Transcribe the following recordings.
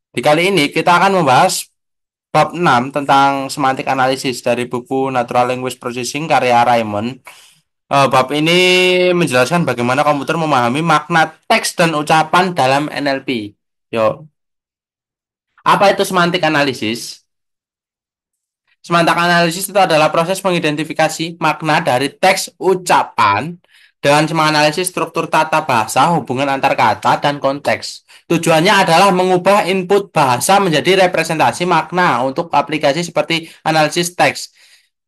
Di kali ini kita akan membahas bab 6 tentang semantik analisis dari buku Natural Language Processing karya Raymond. Bab ini menjelaskan bagaimana komputer memahami makna teks dan ucapan dalam NLP. Yo, apa itu semantik analisis? Semantik analisis itu adalah proses mengidentifikasi makna dari teks ucapan dengan menganalisis struktur tata bahasa, hubungan antar kata, dan konteks. Tujuannya adalah mengubah input bahasa menjadi representasi makna untuk aplikasi seperti analisis teks,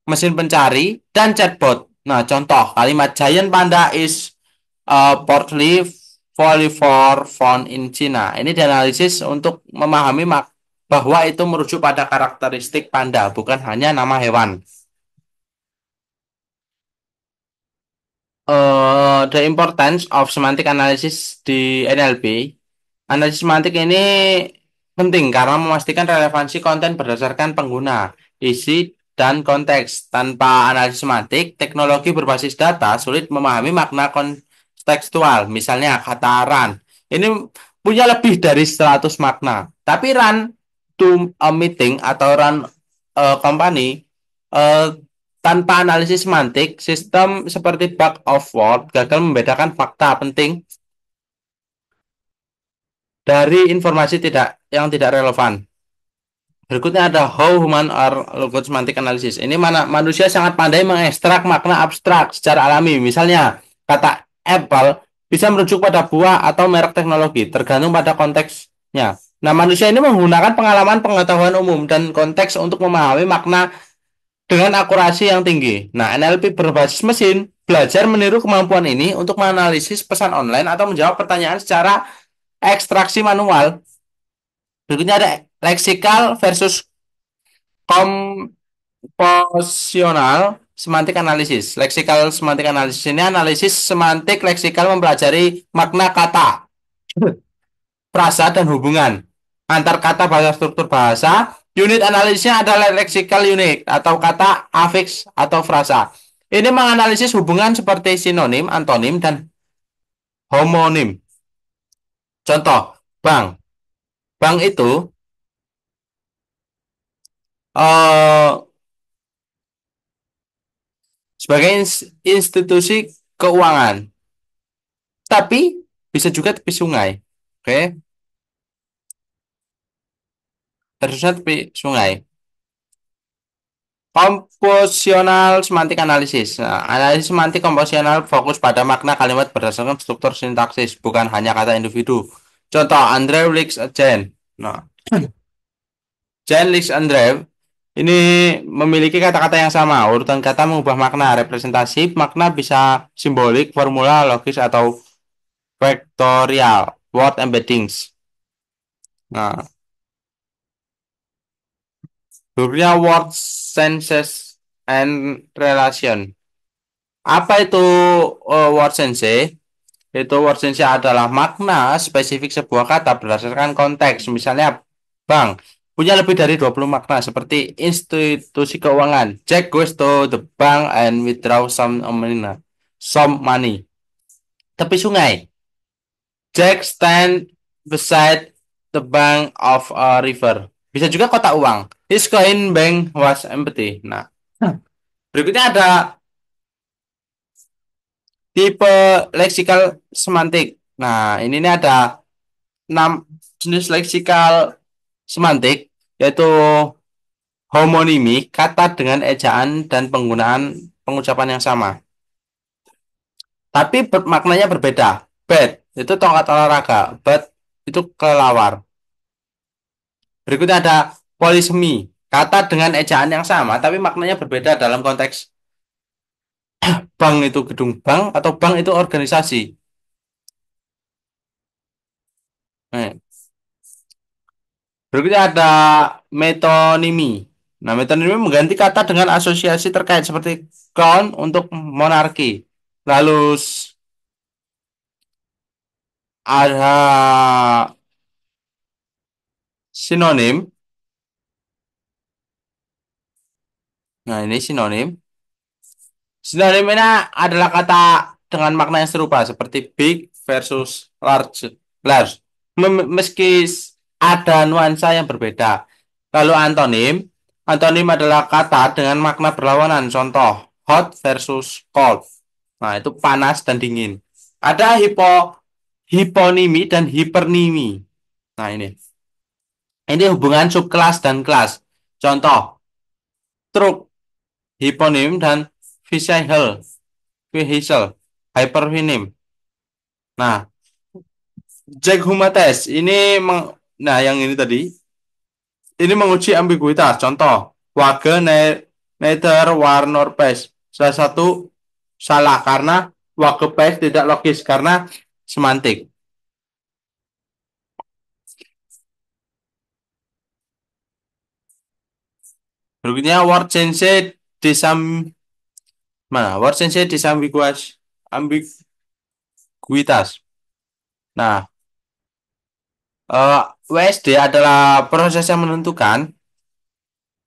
mesin pencari, dan chatbot. Nah, contoh kalimat Giant Panda is portly folivore found in China. Ini dianalisis untuk memahami bahwa itu merujuk pada karakteristik panda, bukan hanya nama hewan. The importance of semantic analysis di NLP. Analisis semantik ini penting karena memastikan relevansi konten berdasarkan pengguna, isi, dan konteks. Tanpa analisis semantik, teknologi berbasis data sulit memahami makna kontekstual. Misalnya kata run. Ini punya lebih dari 100 makna. Tapi run to a meeting atau run company eh, tanpa analisis semantik, sistem seperti bug of word gagal membedakan fakta penting dari informasi tidak relevan. Berikutnya ada how human are logot semantic analysis. Ini mana manusia sangat pandai mengekstrak makna abstrak secara alami. Misalnya, kata apple bisa merujuk pada buah atau merek teknologi, tergantung pada konteksnya. Nah, manusia ini menggunakan pengalaman pengetahuan umum dan konteks untuk memahami makna dengan akurasi yang tinggi. Nah, NLP berbasis mesin belajar meniru kemampuan ini untuk menganalisis pesan online atau menjawab pertanyaan secara ekstraksi manual. Berikutnya ada leksikal versus komposisional semantik analisis. Leksikal semantik analisis ini analisis semantik leksikal mempelajari makna kata, frasa, dan hubungan antar kata bahasa struktur bahasa. Unit analisisnya adalah leksikal unit atau kata afiks atau frasa. Ini menganalisis hubungan seperti sinonim, antonim, dan homonim. Contoh, bank. Bank itu eh, sebagai institusi keuangan, tapi bisa juga tepi sungai. Oke, terusnya tepi sungai. Komposisional semantik analisis. Nah, analisis semantik komposisional fokus pada makna kalimat berdasarkan struktur sintaksis, bukan hanya kata individu. Contoh, Andre likes a Jane. Nah, Jane likes Andre ini memiliki kata-kata yang sama. Urutan kata mengubah makna. Representasi makna bisa simbolik, formula, logis, atau vektorial. Word embeddings. Nah, berikutnya word senses and relation. Apa itu word sense? Itu word sense adalah makna spesifik sebuah kata berdasarkan konteks. Misalnya, bank punya lebih dari 20 makna seperti institusi keuangan. Jack goes to the bank and withdraw some money. Tepi sungai. Jack stand beside the bank of a river. Bisa juga kotak uang. His coin bank was empty. Nah, berikutnya ada tipe leksikal semantik. Nah, ini nih ada 6 jenis leksikal semantik, yaitu homonimi, kata dengan ejaan dan penggunaan pengucapan yang sama. Tapi maknanya berbeda. Bat, itu tongkat olahraga. Bat, itu kelelawar. Berikutnya ada polisemi, kata dengan ejaan yang sama, tapi maknanya berbeda dalam konteks bank itu gedung bank atau bank itu organisasi. Nah, berikutnya ada metonimi. Nah, metonimi mengganti kata dengan asosiasi terkait seperti crown untuk monarki. Lalu ada sinonim. Nah, ini sinonim. Sinonim ini adalah kata dengan makna yang serupa seperti big versus large. Large. Meski ada nuansa yang berbeda. Lalu antonim, antonim adalah kata dengan makna berlawanan. Contoh, hot versus cold. Nah, itu panas dan dingin. Ada hiponimi dan hipernimi. Nah, ini hubungan subkelas dan kelas. Contoh, truk, hiponim dan vehicle, vehicle, hyperfinim. Nah, Jack Humates nah yang ini tadi ini menguji ambiguitas. Contoh, wage neither war nor peace. Salah satu salah karena wage peace tidak logis karena semantik. Berikutnya word sense disam mana? Word sense ambiguitas. Nah, WSD adalah proses yang menentukan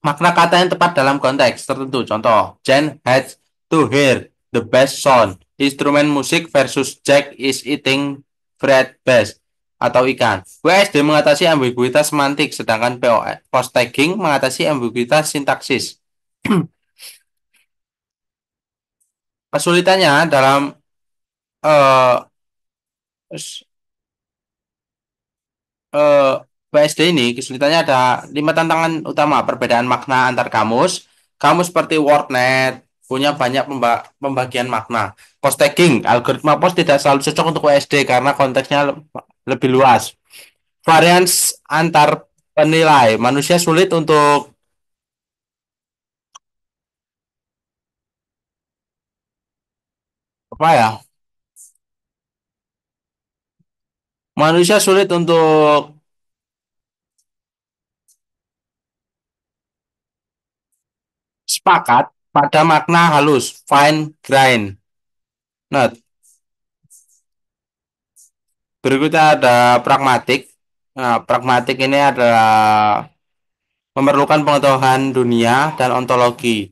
makna kata yang tepat dalam konteks tertentu. Contoh, Jen had to hear the bass sound. Instrumen musik versus Jack is eating fried bass atau ikan. WSD mengatasi ambiguitas semantik, sedangkan post tagging mengatasi ambiguitas sintaksis. Kesulitannya dalam eh, eh, PSD ini kesulitannya ada 5 tantangan utama. Perbedaan makna antar kamus. Kamus seperti WordNet punya banyak pembagian makna. Post tagging, algoritma post tidak selalu cocok untuk WSD karena konteksnya lebih luas. Varians antar penilai. Manusia sulit untuk apa ya? Manusia sulit untuk sepakat pada makna halus, fine grain. Nah, berikutnya ada pragmatik. Nah, pragmatik ini adalah memerlukan pengetahuan dunia dan ontologi.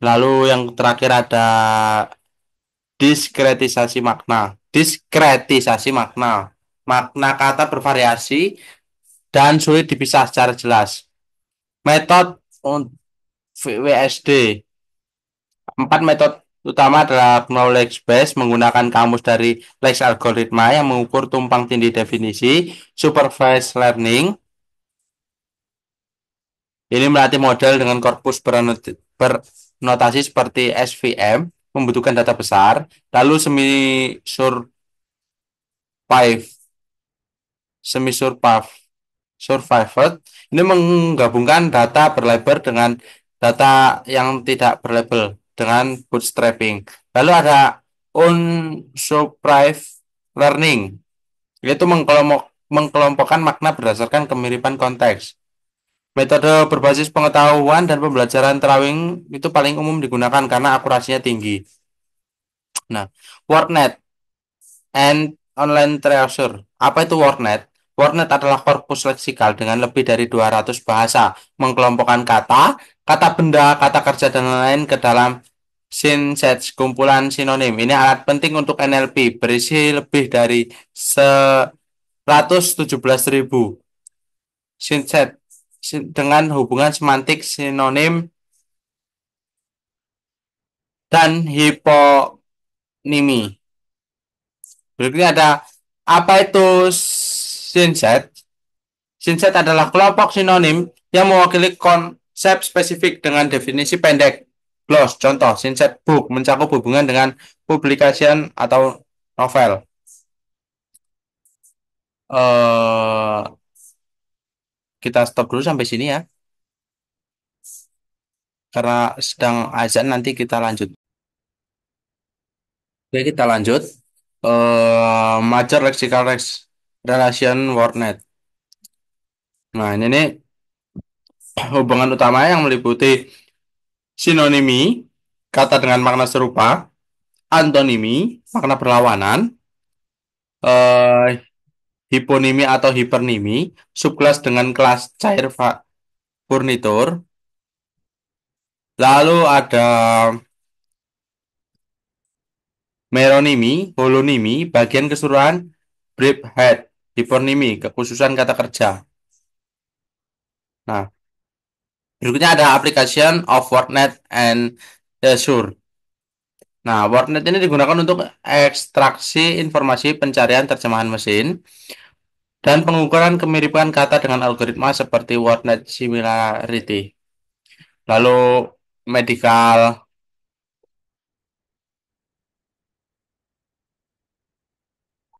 Lalu yang terakhir ada diskretisasi makna. Diskretisasi makna. Makna kata bervariasi dan sulit dipisah secara jelas. Metode WSD. 4 metode utama adalah knowledge base menggunakan kamus dari Lex algoritma yang mengukur tumpang tindih definisi, supervised learning. Ini melatih model dengan korpus bernotasi seperti SVM, membutuhkan data besar, lalu survive, semi survive, survived. Ini menggabungkan data berlabel dengan data yang tidak berlabel dengan bootstrapping. Lalu ada unsupervised learning, yaitu mengkelompokkan makna berdasarkan kemiripan konteks. Metode berbasis pengetahuan dan pembelajaran Turing itu paling umum digunakan karena akurasinya tinggi. Nah, WordNet and Online Treasure. Apa itu WordNet? WordNet adalah korpus leksikal dengan lebih dari 200 bahasa, mengkelompokkan kata, kata benda, kata kerja, dan lain-lain ke dalam synsets, kumpulan sinonim. Ini alat penting untuk NLP, berisi lebih dari 117.000 synset dengan hubungan semantik, sinonim, dan hiponimi. Berikutnya ada apa itu synset? Synset adalah kelompok sinonim yang mewakili konsep spesifik dengan definisi pendek. Gloss, contoh, synset book mencakup hubungan dengan publication atau novel. Eh, kita stop dulu sampai sini ya, karena sedang azan nanti kita lanjut. Oke, kita lanjut. Major lexical relation WordNet. Nah, ini nih hubungan utama yang meliputi sinonimi, kata dengan makna serupa, antonimi, makna berlawanan, eh, hiponimi atau hipernimi, subkelas dengan kelas cair furnitur, lalu ada meronimi, holonimi, bagian keseluruhan brief head. hiponimi, kekhususan kata kerja. Nah, berikutnya ada application of WordNet and Azure. Nah, WordNet ini digunakan untuk ekstraksi informasi pencarian terjemahan mesin dan pengukuran kemiripan kata dengan algoritma seperti WordNet Similarity. Lalu medical.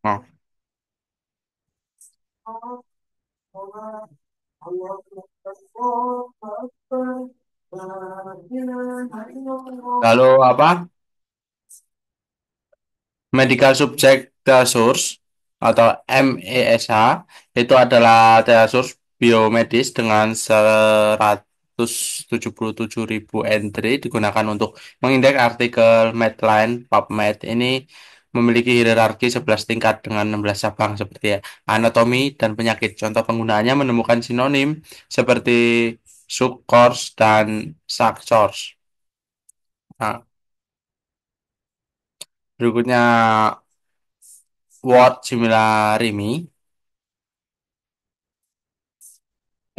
Oh. Lalu apa? Medical Subject Data Source atau MESH itu adalah data source biomedis dengan 177.000 entry digunakan untuk mengindeks artikel Medline, PubMed. Ini memiliki hierarki 11 tingkat dengan 16 cabang seperti anatomi dan penyakit. Contoh penggunaannya menemukan sinonim seperti subcourse dan subsource. Nah, berikutnya word similarity.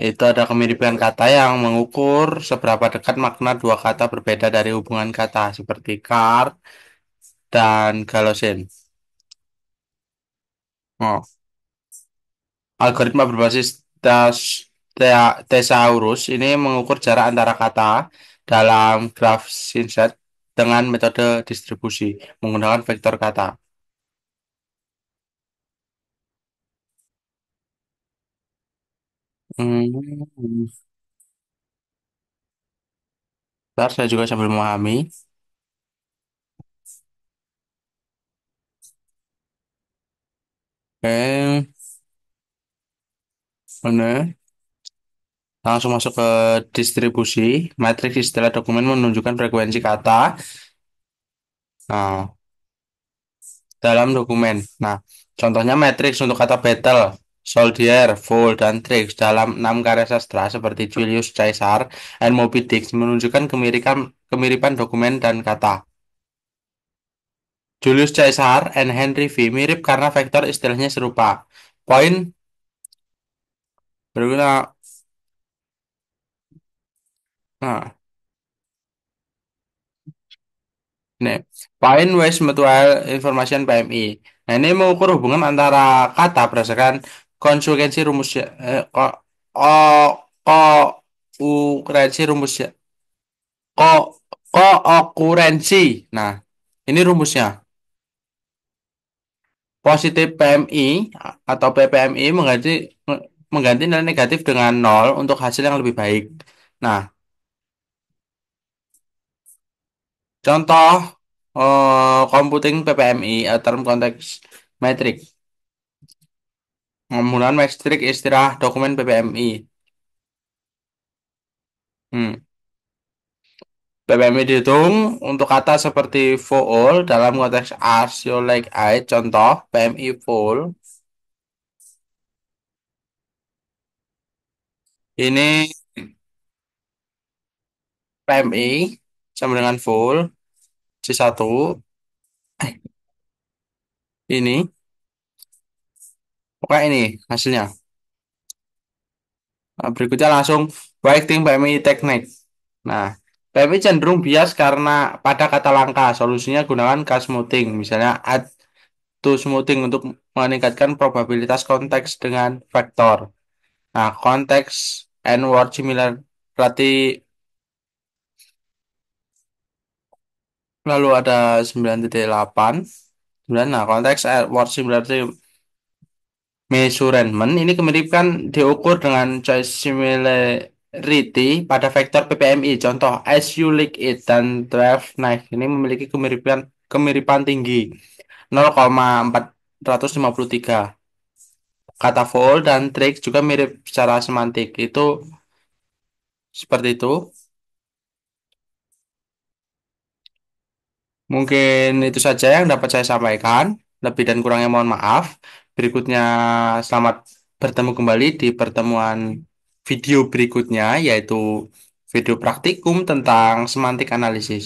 Itu ada kemiripan kata yang mengukur seberapa dekat makna dua kata berbeda dari hubungan kata seperti car dan galosine. Oh, algoritma berbasis thesaurus ini mengukur jarak antara kata dalam graf Sinclair dengan metode distribusi menggunakan vektor kata. Hmm, Bentar, saya juga sambil memahami. Oke, mana? Langsung masuk ke distribusi. Matriks istilah dokumen menunjukkan frekuensi kata. Nah, dalam dokumen. Nah, contohnya matriks untuk kata battle, soldier, fool, dan tricks dalam 6 karya sastra seperti Julius Caesar and Moby Dick menunjukkan kemiripan dokumen dan kata. Julius Caesar and Henry V mirip karena vektor istilahnya serupa. Poin berguna. Nah, nih, Point Waste Mutual Information PMI. Nah, ini mengukur hubungan antara kata berdasarkan konsekuensi rumusnya. Ko, ukuransi rumusnya. Ko, Kookurensi. Nah, ini rumusnya. Positif PMI atau PPMI mengganti nilai negatif dengan nol untuk hasil yang lebih baik. Nah, contoh computing PPMI term konteks metrik. Penggunaan metrik istilah dokumen PPMI. Hmm. PPMI dihitung untuk kata seperti fool dalam konteks as you like I. Contoh PMI fool. Ini PMI sama dengan full C1. Eh, ini pokoknya ini hasilnya. Nah, berikutnya langsung weighting PMI teknik. Nah, PMI cenderung bias karena pada kata langka. Solusinya gunakan case smoothing. Misalnya add to smoothing untuk meningkatkan probabilitas konteks dengan vektor. Nah, konteks and word similar berarti lalu ada 9.8. 9. Nah, konteks and word similarity measurement ini kemiripan diukur dengan choice similarity pada vektor PPMI. Contoh, as you lick it dan 12 knife ini memiliki kemiripan tinggi 0,453. Kata fold dan trick juga mirip secara semantik. Itu seperti itu. Mungkin itu saja yang dapat saya sampaikan. Lebih dan kurangnya mohon maaf. Berikutnya selamat bertemu kembali di pertemuan video berikutnya, yaitu video praktikum tentang semantik analisis.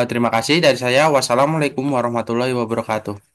Terima kasih dari saya. Wassalamualaikum warahmatullahi wabarakatuh.